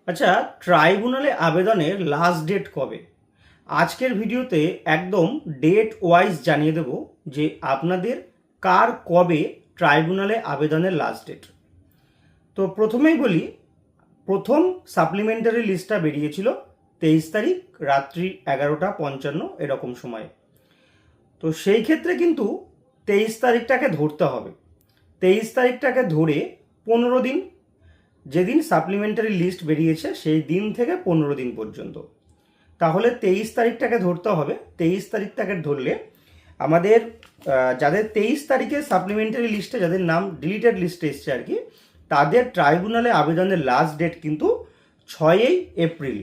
আচ্ছা, ট্রাইব্যুনালে আবেদনের লাস্ট ডেট কবে? আজকের ভিডিওতে একদম ডেট ওয়াইজ জানিয়ে দেব যে আপনাদের কার কবে ট্রাইব্যুনালে আবেদনের লাস্ট ডেট। তো প্রথমেই বলি, প্রথম সাপ্লিমেন্টারি লিস্টটা বেরিয়েছিল 23 তারিখ রাত্রি 11:55 এরকম সময়ে। তো সেই ক্ষেত্রে কিন্তু 23 তারিখটাকে ধরতে হবে। 23 তারিখটাকে ধরে 15 দিন, যেদিন সাপ্লিমেন্টারি লিস্ট বেরিয়েছে সেই দিন থেকে 15 দিন পর্যন্ত, তাহলে 23 তারিখটাকে ধরতে হবে। 23 তারিখটাকে ধরলে আমাদের যাদের 23 তারিখে সাপ্লিমেন্টারি লিস্টে যাদের নাম ডিলিটেড লিস্টে এসছে আর কি, তাদের ট্রাইব্যুনালে আবেদনের লাস্ট ডেট কিন্তু 6 এপ্রিল।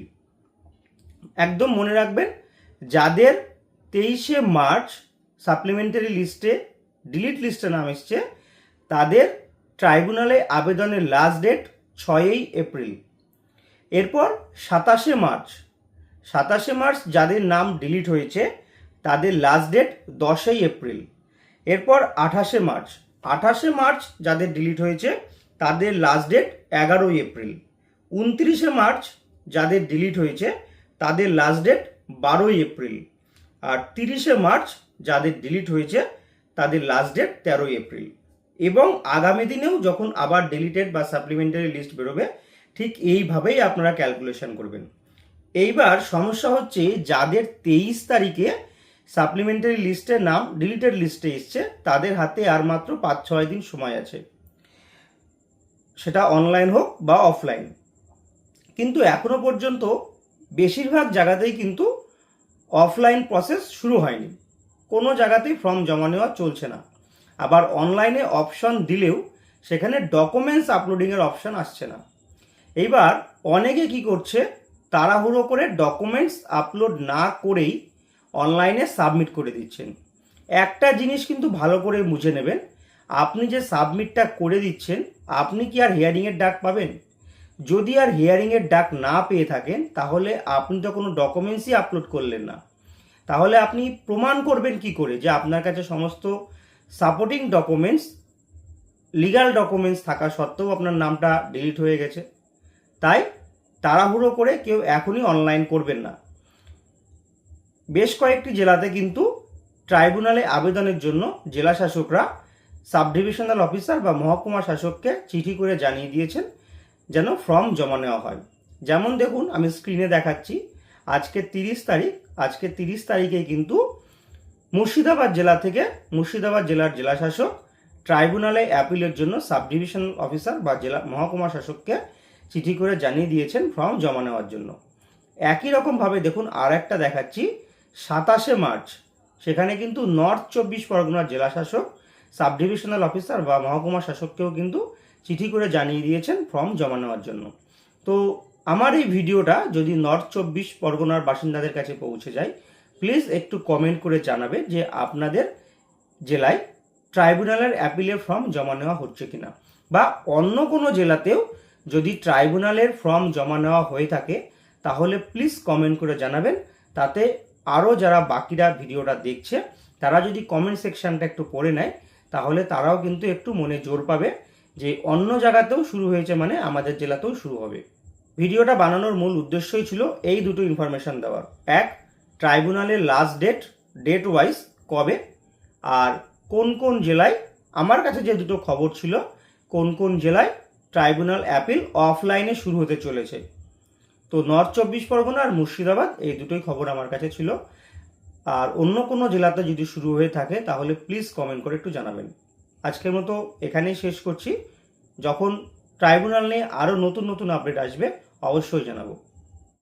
একদম মনে রাখবেন, যাদের 23শে মার্চ সাপ্লিমেন্টারি লিস্টে ডিলিট লিস্টে নাম এসছে তাদের ট্রাইব্যুনালে আবেদনের লাস্ট ডেট 6 এপ্রিল। এরপর 27শে মার্চ যাদের নাম ডিলিট হয়েছে তাদের লাস্ট ডেট 10 এপ্রিল। এরপর 28শে মার্চ যাদের ডিলিট হয়েছে তাদের লাস্ট ডেট 11 এপ্রিল। 29শে মার্চ যাদের ডিলিট হয়েছে তাদের লাস্ট ডেট 12 এপ্রিল। আর 30শে মার্চ যাদের ডিলিট হয়েছে তাদের লাস্ট ডেট 13 এপ্রিল। এবং আগামী দিনেও যখন আবার ডিলিটেড বা সাপ্লিমেন্টারি লিস্ট বেরোবে ঠিক এইভাবেই আপনারা ক্যালকুলেশন করবেন। এইবার সমস্যা হচ্ছে, যাদের 23 তারিখে সাপ্লিমেন্টারি লিস্টের নাম ডিলিটেড লিস্টে এসছে তাদের হাতে আর মাত্র 5-6 দিন সময় আছে, সেটা অনলাইন হোক বা অফলাইন। কিন্তু এখনো পর্যন্ত বেশিরভাগ জায়গাতেই কিন্তু অফলাইন প্রসেস শুরু হয়নি, কোনো জায়গাতেই ফর্ম জমা নেওয়া চলছে না। আবার অনলাইনে অপশন দিলেও সেখানে ডকুমেন্টস আপলোডিংয়ের অপশন আসছে না। এইবার অনেকে কি করছে, তাড়াহুড়ো করে ডকুমেন্টস আপলোড না করেই অনলাইনে সাবমিট করে দিচ্ছেন। একটা জিনিস কিন্তু ভালো করে বুঝে নেবেন, আপনি যে সাবমিটটা করে দিচ্ছেন আপনি কি আর হিয়ারিংয়ের ডাক পাবেন? যদি আর হিয়ারিংয়ের ডাক না পেয়ে থাকেন তাহলে আপনি তো কোনো ডকুমেন্টসই আপলোড করলেন না। তাহলে আপনি প্রমাণ করবেন কি করে যে আপনার কাছে সমস্ত সাপোর্টিং ডকুমেন্টস, লিগ্যাল ডকুমেন্টস থাকা সত্ত্বেও আপনার নামটা ডিলিট হয়ে গেছে? তাই তাড়াহুড়ো করে কেউ এখনই অনলাইন করবেন না। বেশ কয়েকটি জেলাতে কিন্তু ট্রাইব্যুনালে আবেদনের জন্য জেলা শাসকরা সাব ডিভিশনাল অফিসার বা মহকুমা শাসককে চিঠি করে জানিয়ে দিয়েছেন যেন ফর্ম জমা নেওয়া হয়। যেমন দেখুন, আমি স্ক্রিনে দেখাচ্ছি, আজকে 30 তারিখে কিন্তু মুর্শিদাবাদ জেলার জেলা শাসক ট্রাইব্যুনালে অ্যাপিলের জন্য সাব ডিভিশনাল অফিসার বা জেলা মহকুমা শাসককে চিঠি করে জানিয়ে দিয়েছেন ফর্ম জমা নেওয়ার জন্য। একই রকমভাবে দেখুন, আর একটা দেখাচ্ছি 27শে মার্চ, সেখানে কিন্তু নর্থ 24 পরগনার জেলা শাসক সাব ডিভিশনাল অফিসার বা মহকুমা শাসককেও কিন্তু চিঠি করে জানিয়ে দিয়েছেন ফর্ম জমা নেওয়ার জন্য। তো আমার এই ভিডিওটা যদি নর্থ 24 পরগনার বাসিন্দাদের কাছে পৌঁছে যায়, প্লিজ একটু কমেন্ট করে জানাবে যে আপনাদের জেলায় ট্রাইব্যুনালের অ্যাপিলের ফর্ম জমা নেওয়া হচ্ছে কিনা, বা অন্য কোনো জেলাতেও যদি ট্রাইব্যুনালের ফর্ম জমা নেওয়া হয়ে থাকে তাহলে প্লিজ কমেন্ট করে জানাবেন। তাতে আরও যারা বাকিরা ভিডিওটা দেখছে তারা যদি কমেন্ট সেকশনটা একটু পড়ে নেয় তাহলে তারাও কিন্তু একটু মনে জোর পাবে যে অন্য জায়গাতেও শুরু হয়েছে মানে আমাদের জেলাতেও শুরু হবে। ভিডিওটা বানানোর মূল উদ্দেশ্যই ছিল এই দুটো ইনফরমেশন দেওয়ার। এক, ট্রাইব্যুনালের লাস্ট ডেট ওয়াইজ কবে, আর কোন কোন জেলায়, আমার কাছে যে দুটো খবর ছিল, কোন কোন জেলায় ট্রাইব্যুনাল অ্যাপিল অফলাইনে শুরু হতে চলেছে। তো নর্থ 24 পরগনা আর মুর্শিদাবাদ, এই দুটোই খবর আমার কাছে ছিল। আর অন্য কোনো জেলাতে যদি শুরু হয়ে থাকে তাহলে প্লিজ কমেন্ট করে একটু জানাবেন। আজকের মতো এখানেই শেষ করছি। যখন ট্রাইব্যুনাল নিয়ে আরও নতুন আপডেট আসবে অবশ্যই জানাবো।